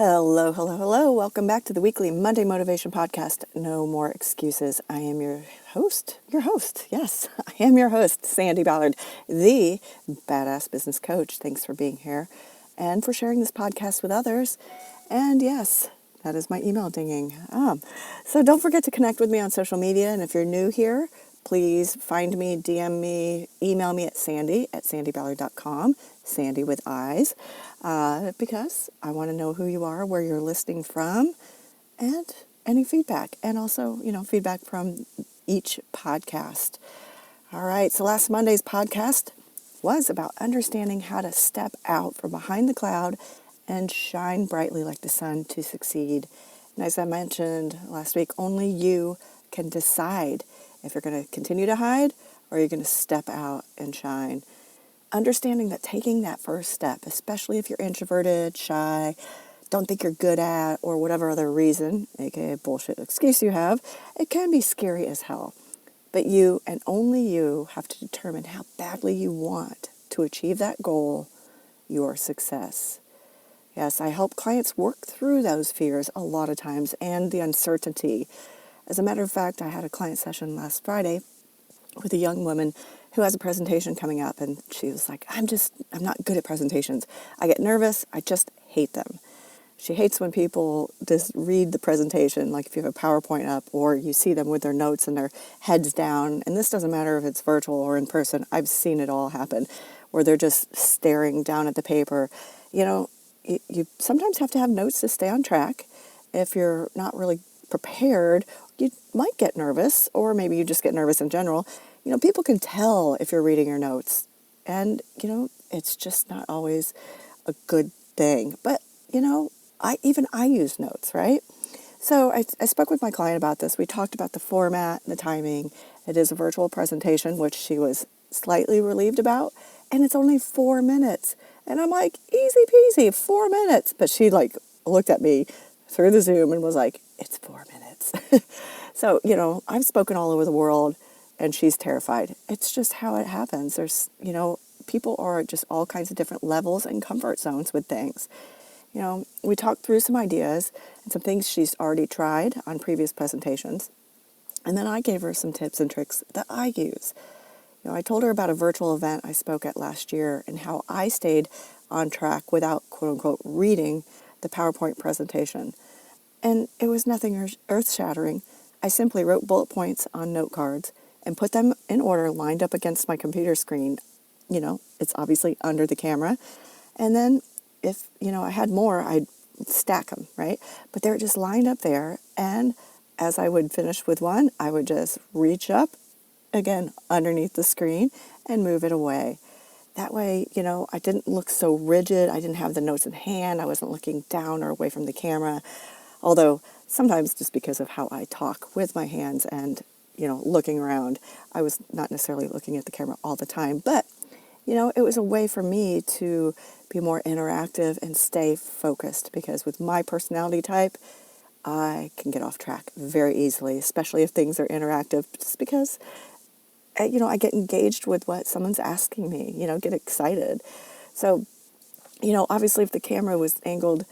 Hello, hello, hello. Welcome back to the weekly Monday Motivation Podcast. No more excuses. I am your host. Yes, I am your host, Sandy Ballard, the badass business coach. Thanks for being here and for sharing this podcast with others. And yes, that is my email dinging. So don't forget to connect with me on social media. And if you're new here, please find me, DM me, email me at sandy@sandyballard.com, Sandy with eyes, because I want to know who you are, where you're listening from, and any feedback. And also, feedback from each podcast. All right, so last Monday's podcast was about understanding how to step out from behind the cloud and shine brightly like the sun to succeed. And as I mentioned last week, only you can decide if you're going to continue to hide or you're going to step out and shine. Understanding that taking that first step, especially if you're introverted, shy, don't think you're good at, or whatever other reason, aka bullshit excuse you have, it can be scary as hell. But you and only you have to determine how badly you want to achieve that goal, your success. Yes, I help clients work through those fears a lot of times and the uncertainty. As a matter of fact, I had a client session last Friday with a young woman who has a presentation coming up, and she was like, I'm not good at presentations. I get nervous. I just hate them. She hates when people just read the presentation, like if you have a PowerPoint up or you see them with their notes and their heads down. And this doesn't matter if it's virtual or in person. I've seen it all happen where they're just staring down at the paper. You sometimes have to have notes to stay on track. If you're not really prepared, you might get nervous, or maybe you just get nervous in general. People can tell if you're reading your notes, and, it's just not always a good thing. But, I use notes, right? So I spoke with my client about this. We talked about the format, the timing. It is a virtual presentation, which she was slightly relieved about, and it's only 4 minutes. And I'm like, easy peasy, 4 minutes. But she looked at me through the Zoom and was like, it's 4 minutes. So, I've spoken all over the world and she's terrified. It's just how it happens. There's, people are just all kinds of different levels and comfort zones with things. We talked through some ideas and some things she's already tried on previous presentations. And then I gave her some tips and tricks that I use. I told her about a virtual event I spoke at last year and how I stayed on track without, quote unquote, reading the PowerPoint presentation. And it was nothing earth-shattering. I simply wrote bullet points on note cards and put them in order lined up against my computer screen. It's obviously under the camera. And then if, I had more, I'd stack them, right? But they're just lined up there. And as I would finish with one, I would just reach up again underneath the screen and move it away. That way, I didn't look so rigid. I didn't have the notes in hand. I wasn't looking down or away from the camera. Although sometimes just because of how I talk with my hands and, looking around, I was not necessarily looking at the camera all the time. But, it was a way for me to be more interactive and stay focused, because with my personality type, I can get off track very easily, especially if things are interactive, just because, I get engaged with what someone's asking me, get excited. So, obviously if the camera was angled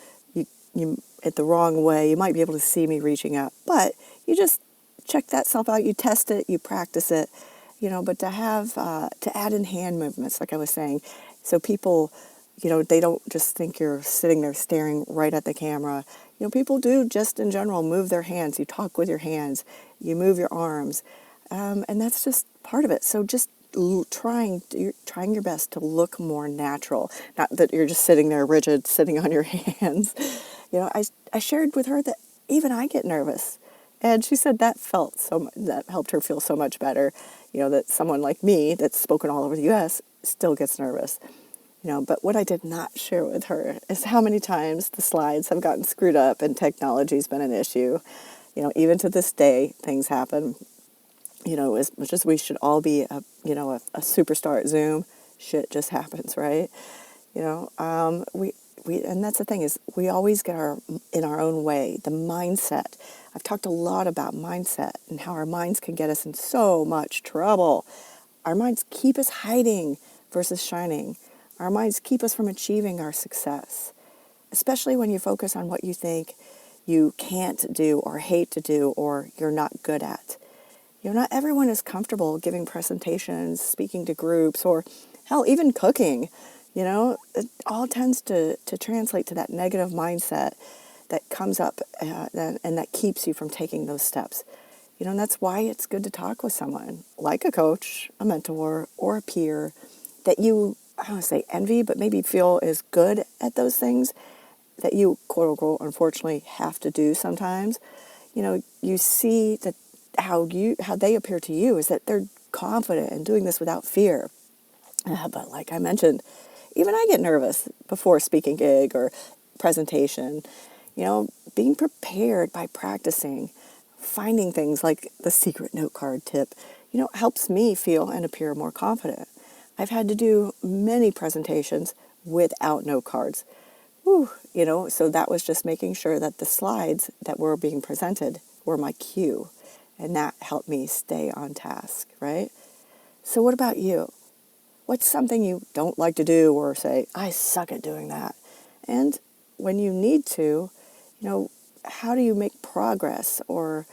you at the wrong way, you might be able to see me reaching up, but you just check that self out, you test it, you practice it, but to have, to add in hand movements, like I was saying, so people, they don't just think you're sitting there staring right at the camera. People do just in general move their hands. You talk with your hands, you move your arms, and that's just part of it. So just trying your best to look more natural, not that you're just sitting there rigid, sitting on your hands. I shared with her that even I get nervous, and she said that helped her feel so much better. That someone like me that's spoken all over the U.S. still gets nervous. But what I did not share with her is how many times the slides have gotten screwed up and technology's been an issue. Even to this day, things happen. As much as we should all be a superstar at Zoom, shit just happens, right? We and that's the thing, is we always get in our own way. The mindset. I've talked a lot about mindset and how our minds can get us in so much trouble. Our minds keep us hiding versus shining. Our minds keep us from achieving our success. especially when you focus on what you think you can't do or hate to do or you're not good at. Not everyone is comfortable giving presentations, speaking to groups, or hell, even cooking. It all tends to translate to that negative mindset that comes up and that keeps you from taking those steps. And that's why it's good to talk with someone like a coach, a mentor, or a peer that you, I don't want to say envy, but maybe feel is good at those things that you, quote unquote, unfortunately have to do sometimes. You see that how they appear to you is that they're confident and doing this without fear. But like I mentioned, even I get nervous before a speaking gig or presentation. Being prepared by practicing, finding things like the secret note card tip, helps me feel and appear more confident. I've had to do many presentations without note cards. So that was just making sure that the slides that were being presented were my cue. And that helped me stay on task, right? So what about you? What's something you don't like to do or say, I suck at doing that? And when you need to, how do you make progress or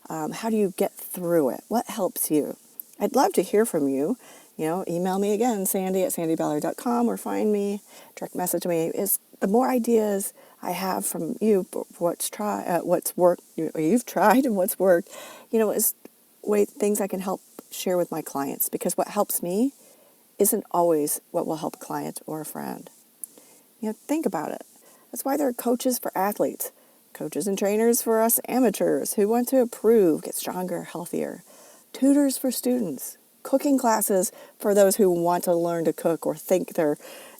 how do you get through it? What helps you? I'd love to hear from you. Email me again, sandy@sandyballard.com, or find me, direct message me. The more ideas I have from you, what's worked, you've tried and what's worked, is things I can help share with my clients. Because what helps me isn't always what will help a client or a friend. Think about it. That's why there are coaches for athletes, coaches and trainers for us amateurs who want to improve, get stronger, healthier, tutors for students, cooking classes for those who want to learn to cook or think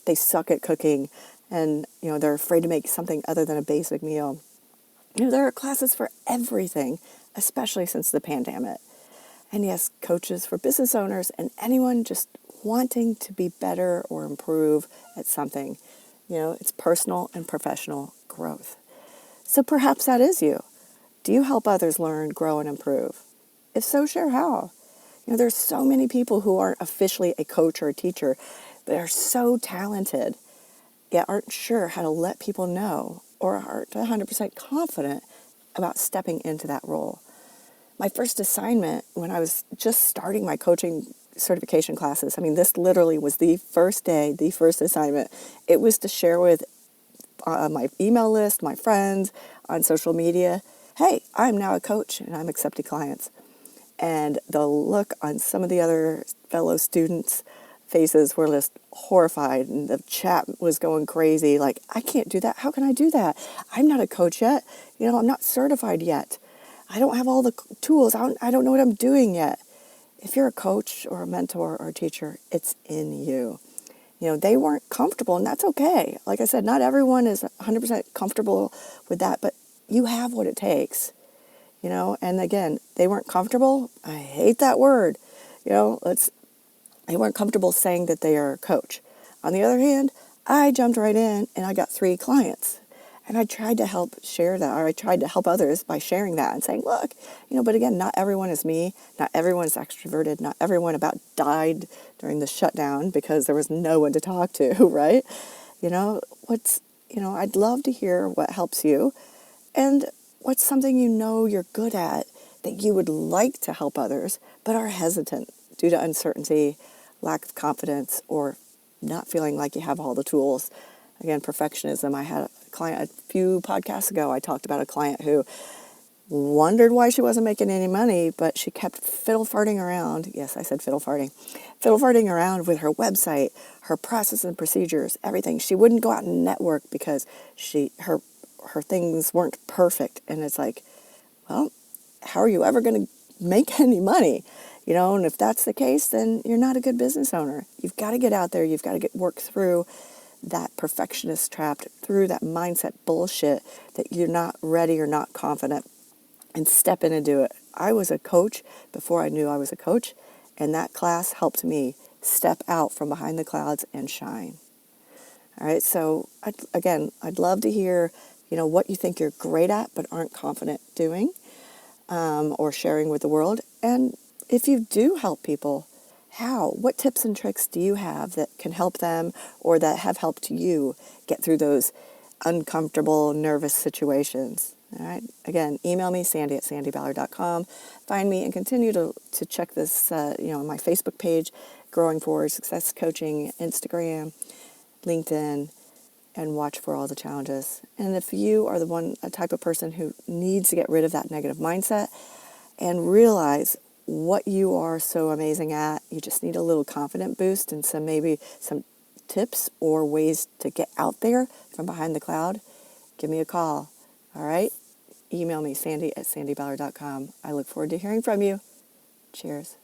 they suck at cooking and they're afraid to make something other than a basic meal. There are classes for everything, especially since the pandemic. And yes, coaches for business owners and anyone just wanting to be better or improve at something. It's personal and professional growth. So perhaps that is you. Do you help others learn, grow, and improve? If so, share how. There's so many people who aren't officially a coach or a teacher, but are so talented, yet aren't sure how to let people know or aren't 100% confident about stepping into that role. My first assignment when I was just starting my coaching certification classes, this literally was the first day, the first assignment. It was to share with my email list, my friends, on social media, hey, I'm now a coach and I'm accepting clients. And the look on some of the other fellow students' faces were just horrified, and the chat was going crazy. Like, I can't do that. How can I do that? I'm not a coach yet. I'm not certified yet. I don't have all the tools. I don't know what I'm doing yet. If you're a coach or a mentor or a teacher, it's in you. They weren't comfortable, and that's okay. Like I said, not everyone is 100% comfortable with that, but you have what it takes. And again, they weren't comfortable. I hate that word. They weren't comfortable saying that they are a coach. On the other hand, I jumped right in and I got 3 clients. And I tried to help share that, or I tried to help others by sharing that and saying, look, but again, not everyone is me. Not everyone is extroverted. Not everyone about died during the shutdown because there was no one to talk to, right? I'd love to hear what helps you. And what's something you're good at that you would like to help others, but are hesitant due to uncertainty, lack of confidence, or not feeling like you have all the tools. Again, perfectionism. I had a client a few podcasts ago. I talked about a client who wondered why she wasn't making any money, but she kept fiddle-farting around. Yes, I said fiddle-farting. Fiddle-farting around with her website, her process and procedures, everything. She wouldn't go out and network because her things weren't perfect. And it's like, well, how are you ever going to make any money? And if that's the case, then you're not a good business owner. You've got to get out there. You've got to work through that perfectionist trap, through that mindset bullshit that you're not ready or not confident, and step in and do it. I was a coach before I knew I was a coach, and that class helped me step out from behind the clouds and shine. All right, so I'd love to hear, what you think you're great at but aren't confident doing or sharing with the world. And if you do help people, how? What tips and tricks do you have that can help them or that have helped you get through those uncomfortable, nervous situations. All right. Again, email me, sandy@sandyballard.com. Find me and continue to check this, my Facebook page, Growing Forward Success Coaching, Instagram, LinkedIn, and watch for all the challenges. And if you are a type of person who needs to get rid of that negative mindset and realize what you are so amazing at, you just need a little confident boost and maybe some tips or ways to get out there from behind the cloud, give me a call. All right? Email me, sandy@sandyballard.com. I look forward to hearing from you. Cheers.